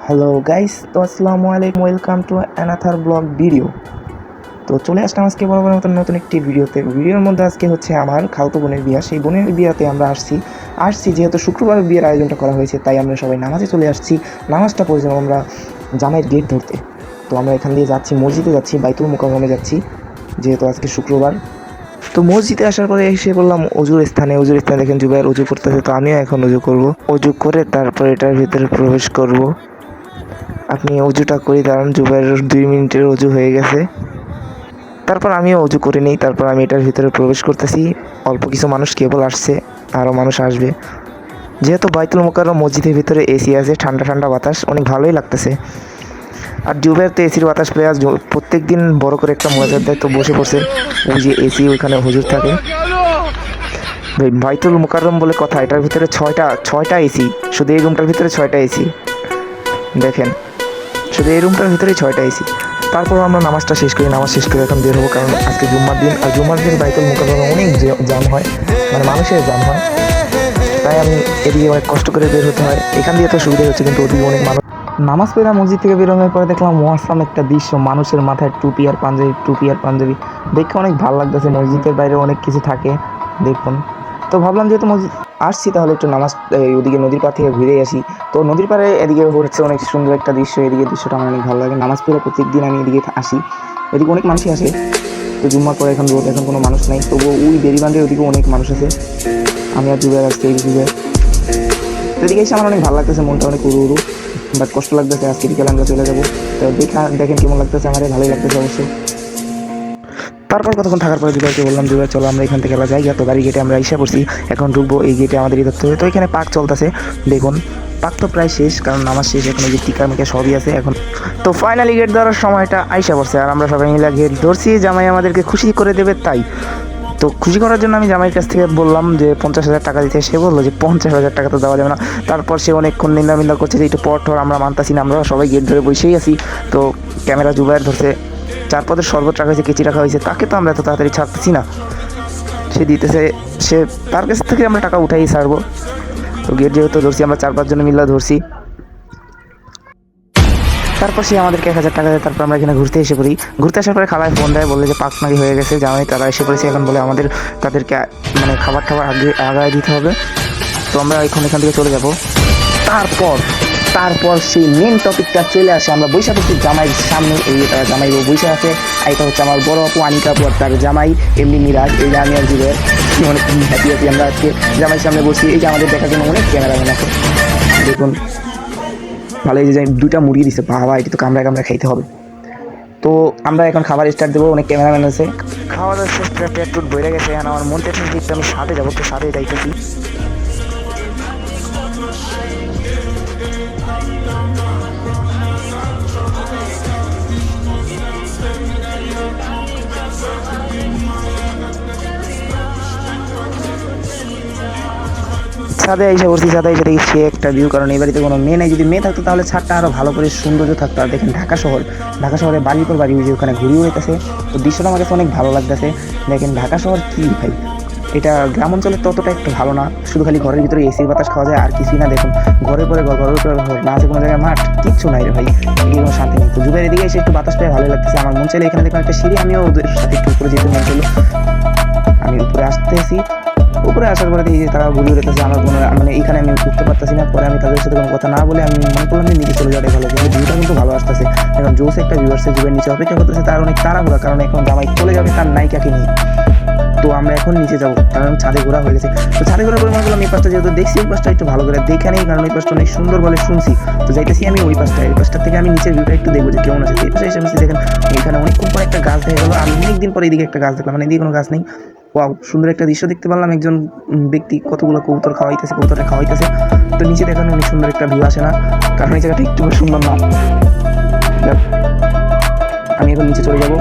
Hello guys, তো আসসালামু আলাইকুম, ওয়েলকাম টু অ্যানাথার ব্লগ ভিডিও। তো চলে আসলাম আজকে বরাবর মতন নতুন একটি ভিডিওর মধ্যে আজকে হচ্ছে আমার খালতো বোনের বিয়া। সেই বোনের বিয়াতে আমরা আসছি যেহেতু শুক্রবার বিয়ের আয়োজনটা করা হয়েছে, তাই আমরা সবাই নামাজে চলে আসছি। নামাজটা পড়ে আমরা জামাইয়ের গেট ধরতে। তো আমরা এখান দিয়ে যাচ্ছি, মসজিদে যাচ্ছি, বাইতুল মুকাররমে যাচ্ছি যেহেতু আজকে শুক্রবার। তো মসজিদে আসার পরে এসে বললাম অজুর স্থানে দেখেন জুবাইর অজু করতেছে, তো আমিও এখন অজু করব। অজু করে তারপর এটার ভিতরে প্রবেশ করব। আপনি অজুটা করে দাঁড়ান, জুবাইয়ের 2 মিনিটের অজু হয়ে গেছে। তারপর আমিও অজু করে নিই, তারপর আমি এটার ভিতরে প্রবেশ করতেছি। অল্প কিছু মানুষ কেবল আসছে, আরও মানুষ আসবে। যেহেতু বাইতুল মুকাররম মসজিদের ভিতরে এসি আছে, ঠান্ডা ঠান্ডা বাতাস, অনেক ভালোই লাগতেছে। আর জুবাইর তো এসির বাতাস পেয়ে আজ প্রত্যেক দিন বড় করে একটা মোনাজাত দেয়, তো বসে পড়ছে। ওই যে এসি, ওইখানে হুজুর থাকে। বাইতুল মুকাররম বলে কথা, এটার ভিতরে ছয়টা এসি, শুধু এই রুমটার ভিতরে 6টা এসি। দেখেন, শুধু এই রুমটার ভিতরেই 6টা এসি। তারপর আমরা নামাজটা শেষ করি, নামাজ শেষ করে এখন বের হবো, কারণ আজকে জুম্মার দিন। আর জুম্মার দিন বাইতুল মুকাররমে অনেক জ্যাম হয়, মানে মানুষের জ্যাম হয়। তাই আমি এদিকে অনেক কষ্ট করে বের হতে হয়। এখান দিয়ে তো সুবিধা হচ্ছে, কিন্তু ওদিকে অনেক মানুষ। নামাজ পড়ে মসজিদ থেকে বেরোনোর পরে দেখলাম ওয়াসাম একটা দৃশ্য, মানুষের মাথায় টুপি আর পাঞ্জাবি দেখে অনেক ভালো লাগতেছে। মসজিদের বাইরে অনেক কিছু থাকে দেখুন। তো ভাবলাম যেহেতু মসজিদ আসছি, তাহলে একটু নামাজ ওদিকে নদীর পাড় থেকে ঘুরে আসি। তো নদীর পাড়ে এদিকে হচ্ছে অনেক সুন্দর একটা দৃশ্য, এদিকে দৃশ্যটা আমার অনেক ভালো লাগে। নামাজ পড়ে প্রত্যেকদিন আমি এদিকে আসি, এদিকে অনেক মানুষই আসে। তো জুম্মার পরে এখন রোদ, এখন কোনো মানুষ নাই, তবুও ওই বেরিবান্ধের ওদিকে অনেক মানুষ আছে। আমি আর জুবাইর আসছি এই দিকে। তো এদিকে এসে আমার অনেক ভালো লাগতেছে, মনটা অনেক উড়ু বাট কষ্ট লাগতেছে। আজকে বিকেলে আমরা চলে যাবো। তো দেখেন কেমন লাগতেছে, আমার ভালোই লাগতেছে অবশ্যই। তারপর কতক্ষণ থাকার পরে জুবাইরকে বললাম, জুবাইর চলো আমরা এখান থেকে আবার যাই। তো গাড়ি গেটে আমরা এসে পড়ছি, এখন ঢুকবো। এই গেটে আমাদের ধরতে হবে। তো এখানে পাক চলতেছে, দেখুন পাক তো প্রায় শেষ, কারণ নামাজ শেষ। এখন এই যে টিকা মিকা সবই আছে এখন। তো ফাইনালি গেট ধরার সময়টা আইসা পড়ছে, আর আমরা সবাই মিলে গেট ধরছি। জামাই আমাদেরকে খুশি করে দেবে তাই। তো খুশি করার জন্য আমি জামাইয়ের কাছ থেকে বললাম যে 50,000 টাকা দিতে। সে বললো যে 50,000 টাকা তো দেওয়া যাবে না। তারপর সে অনেকক্ষণ নিন্দা করছে যে একটু পর আমরা মানতাছি না, আমরা সবাই গেট ধরে বসেই আছি। তো ক্যামেরা জুবাইর ধরছে, 4 পদের শরবত রাখা হয়েছে, কেচি রাখা হয়েছে, তাকে তো আমরা এত তাড়াতাড়ি ছাড়তেছি না। সে দিতেছে, সে তার কাছ থেকে আমরা টাকা উঠাই ছাড়বো। তো গেট যেহেতু ধরছি, আমরা 4-5 জন মিলে ধরছি। তারপর সে আমাদেরকে 1,000 টাকা দেয়। তারপর আমরা এখানে ঘুরতে এসে পড়ি। ঘুরতে আসার পরে খালায় ফোন দেয়, বলে যে পাক নাকি হয়ে গেছে। জামাই তারা এসে পড়েছে, এখন বলে তাদেরকে মানে খাবার আগায় দিতে হবে। তো আমরা এখান থেকে চলে যাব। তারপর সেই মেন টপিকটা চলে আসে। আমরা বৈশা পড়ছি জামাইয়ের সামনে, এই জামাই বৈশা আছে। এটা হচ্ছে আমার বড় আপু আনিকা আপু, আর তার জামাই এমনি মিরাজ। এই যে আমি আর জুবাইর অনেক হ্যাপি আছি। আমরা আজকে জামাইয়ের সামনে বসছি। এই যে আমাদের দেখার জন্য অনেক ক্যামেরাম্যান আছে, দেখুন ভালো। এই যে 2টা মুরগি দিচ্ছে, বাবা এটি তো কামড়া খাইতে হবে। তো আমরা এখন খাবার স্টার্ট দেবো, অনেক ক্যামেরাম্যান আছে। খাওয়া দাওয়া শেষ, পেট টুট ভরে গেছে। এখন আমার মন টেনশন দিচ্ছে, আমি সাথে যাবো, তো সাথে যাইতেছি। ছাদে এসে পড়ছি। ছাদে এসে দেখি সে একটা ভিউ, কারণ এই বাড়িতে কোনো মেয়ে নেই। যদি মেয়ে থাকতো তাহলে ছাদটা আরও ভালো করে সৌন্দর্য থাকতো। আর দেখেন ঢাকা শহরে বাড়ির পর বাড়ি, যে ওখানে ঘুরিয়ে হইতেছে। তো দৃশ্যটা আমার কাছে অনেক ভালো লাগতেছে। দেখেন ঢাকা শহর কি ভাই, এটা গ্রাম অঞ্চলে ততটা একটু ভালো না। শুধু খালি ঘরের ভিতরে এসির বাতাস খাওয়া যায়, আর কিছুই না। দেখুন ঘরের পরে ঘর না আছে কোনো জায়গায় মাঠ, কিচ্ছু নাই রে ভাই, এদিকে কোনো শান্তি নেই। তো জুবাইর এদিকে এসে একটু বাতাস পেয়ে ভালো লাগতেছে। আমার মন চাইলে এখানে দেখলাম একটা সিঁড়ি, আমিও ওদের সাথে একটু উপরে যেতে মন চাইলো। আমি উপরে আসতেছি। উপরে আসার পরে দেখি যে তারা ঘুরিয়ে রেখেছে। আমার কোনো মানে এখানে আমি উঠতে পারতেছি না। পরে আমি তাদের সাথে কোনো কথা না বলে আমি মনে করলাম যে নিচে চলে যাওয়াটাই ভালো। কিন্তু ভিউটা কিন্তু ভালো আসতেছে। এখন জোস একটা ভিউ আসছে। জুবাইর নিচে অপেক্ষা করতেছে, তার অনেক তাড়াহুড়া, কারণ এখন জামাই চলে যাবে তার নায়িকাকে নিয়ে। তো আমরা এখন নিচে যাবো, কারণ ছাদে ঘোরা হয়ে গেছে। তো ছাদে ঘোরা করে মনে করলাম এই পাশটা যেহেতু দেখছি, ওই পাশটা একটু ভালো করে দেখে নেই, কারণ ওই পাশটা অনেক সুন্দর বলে শুনছি। তো যাইতেছি আমি ওই পাশটা থেকে আমি নিচের ভিউটা একটু দেখবো যে কেমন আছে। এই পাশে এসে বসে দেখেন এখানে অনেকক্ষণ পর একটা গাছ দেখা গেলো। আমি অনেকদিন পরে এদিকে একটা গাছ দেখলাম, মানে এদিকে কোনো গাছ নেই। ওয়াও, সুন্দর একটা দৃশ্য দেখতে পারলাম। একজন ব্যক্তি কতগুলো কবুতরটা খাওয়াইতেছে। তো নিচে দেখানো অনেক সুন্দর একটা ভিউ আসে না, কারণ এই জায়গাটা একটু সুন্দর না। আমি এখন নিচে চলে যাব।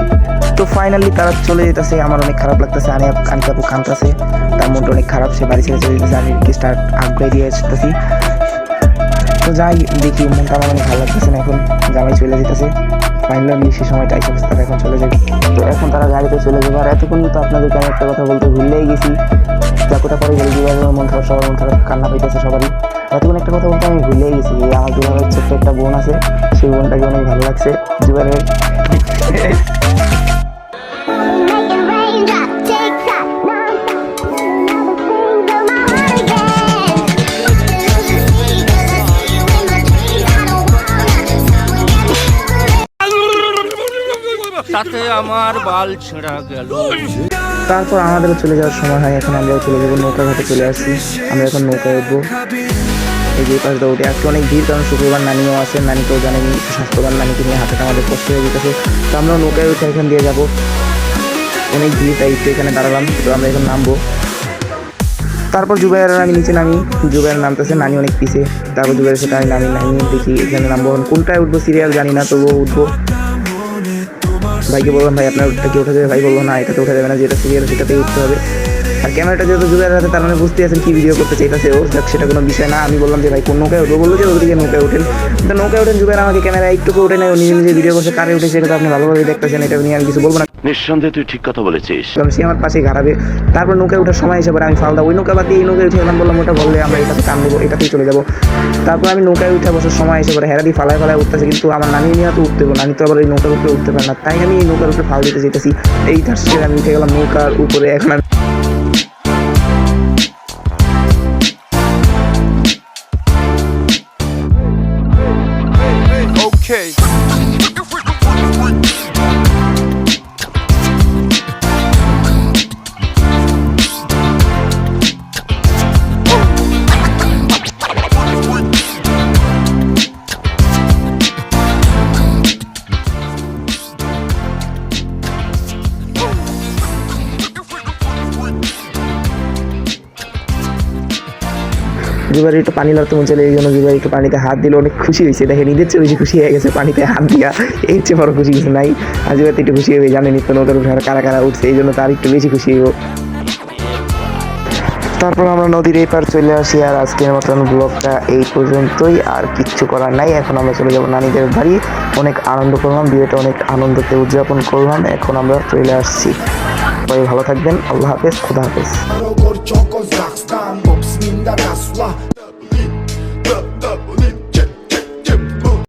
তো ফাইনালি তারা চলে যেতেছে, আমার অনেক খারাপ লাগতেছে। আনিকা আপু কাঁদতেছে, তার মনটা অনেক খারাপ, সে বাড়ি ছেড়ে চলে যেতেছে। আমি স্টার্ট আগ্রহ দিয়ে আসতেছি। তো যাই দেখি, মনটা আমার অনেক ভালো লাগতেছে না। এখন জামাই চলে যেতেছে, ফাইনালি সে সময়টা এসে তারা এখন চলে যাবে। তো এখন তারা গাড়িতে চলে যাবে। আর এতক্ষণ তো আপনাদেরকে আমি একটা কথা বলতে ভুললেই গেছি, যাকোটা পরে গেলে জীবনের মন খারাপ, সবার মন খারাপ, কান্না পাইতেছে সবারই। এতক্ষণ একটা কথা বলতে আমি ভুলেই গেছি, এই আমার জুবাইরের ছোট্ট একটা বোন আছে, সেই বোনটাকে অনেক ভালো লাগছে জুবাইরের। তাতে আমার বাল ছেঁড়া গেল। তারপর আমাদেরও চলে যাওয়ার সময় হয়, এখন আমরাও চলে যাবো, নৌকা ঘাটে চলে আসছি। আমরা এখন নৌকায় উঠবো। এই যে পাশটা উঠে আজকে অনেক ভিড়, কারণ শুক্রবার নানিও আছে, নানিকেও জানেনি স্বাস্থ্যবান, নানিকে নিয়ে হাঁটাটা আমাদের কষ্ট হয়ে যেতেছে। তো আমরাও নৌকায় উঠে এখান দিয়ে যাবো, অনেক ভিড়, তাই একটু এখানে দাঁড়ালাম। তো আমরা এখন নামবো। তারপর জুবাইর আর আমি নিচে নামি, জুবাইর নামতেছে, নানি অনেক পিছে। তারপর জুবাইরের সাথে আমি নামি দেখি এখানে নামবো। কোনটায় উঠবো সিরিয়াল জানি না, তবুও উঠবো। ভাইকে বললাম, ভাই আপনার ওটা কি উঠে যাবে? ভাই বললো না, এটাতে উঠে যাবে না, যেটা সিরিয়াল সেটাতেই উঠতে হবে। আর ক্যামেরাটা যেহেতু জুবাইরের হাতে, তার মানে বুঝতে আছেন কী ভিডিও করতে চাইতেছে ও। যাক, সেটা কোনো বিষয় না। আমি বললাম যে ভাই কোন নৌকায় উঠবো? বললো যে ওদিকে নৌকায় ওঠেন। তো নৌকায় ওঠেন, জুবাইর আমাকে ক্যামেরা একটুকু উঠে নেয়, ও নিজে নিজে ভিডিও করছে। কারে উঠে সেটা তো আপনি ভালোভাবে দেখতেছেন, এটা নিয়ে আমি কিছু বলবো না। নিঃসন্দেহে তুই ঠিক কথা বলেছিস। সে আমার পাশে ঘাড়াবে। তারপর নৌকায় ওঠার সময় হিসেবে আমি ফালদা ওই নৌকা বাদ দিয়ে এই নৌকায় উঠে গেলাম। বললাম ওটা বললে আমরা এটাতে কাম নেবো, এটাতেই চলে যাবো। তারপর আমি নৌকায় উঠে বসার সময় এসে পরে হেরাদি ফালায় ফালায় উঠতেছে, কিন্তু আমার নানি নিয়ে তো উঠতে হবে, নানি তো আবার এই নৌকার উপরে উঠতে পারে না। তাই আমি এই নৌকার উপরে ফাল দিতে যেতেছি। এই তার সাথে আমি উঠে গেলাম নৌকার উপরে। এখন আমি Okay. জুবাইর একটু পানি লাগতে মন চলে, এই জন্য জুবাইর একটু পানিতে হাত দিল, অনেক খুশি হয়েছে। দেখেন ঈদের চেয়ে বেশি খুশি হয়ে গেছে পানিতে হাত দিয়া, এর চেয়ে বড় খুশি কিছু নাই। আর জুবাইর একটু খুশি হবে, জানেন তো নৌকার উঠে কারা কারা উঠছে, এই জন্য তার একটু বেশি খুশি হইব। তারপর আমরা নদীর এই পার চলে আসি। আর আজকের মতন ব্লগটা এই পর্যন্তই, আর কিচ্ছু করার নাই। এখন আমরা চলে যাবো নানিদের বাড়ি। অনেক আনন্দ করলাম, বিয়েটা অনেক আনন্দতে উদযাপন করলাম। এখন আমরা চলে আসছি। সবাই ভালো থাকবেন, আল্লাহ হাফেজ, খুদা হাফেজ।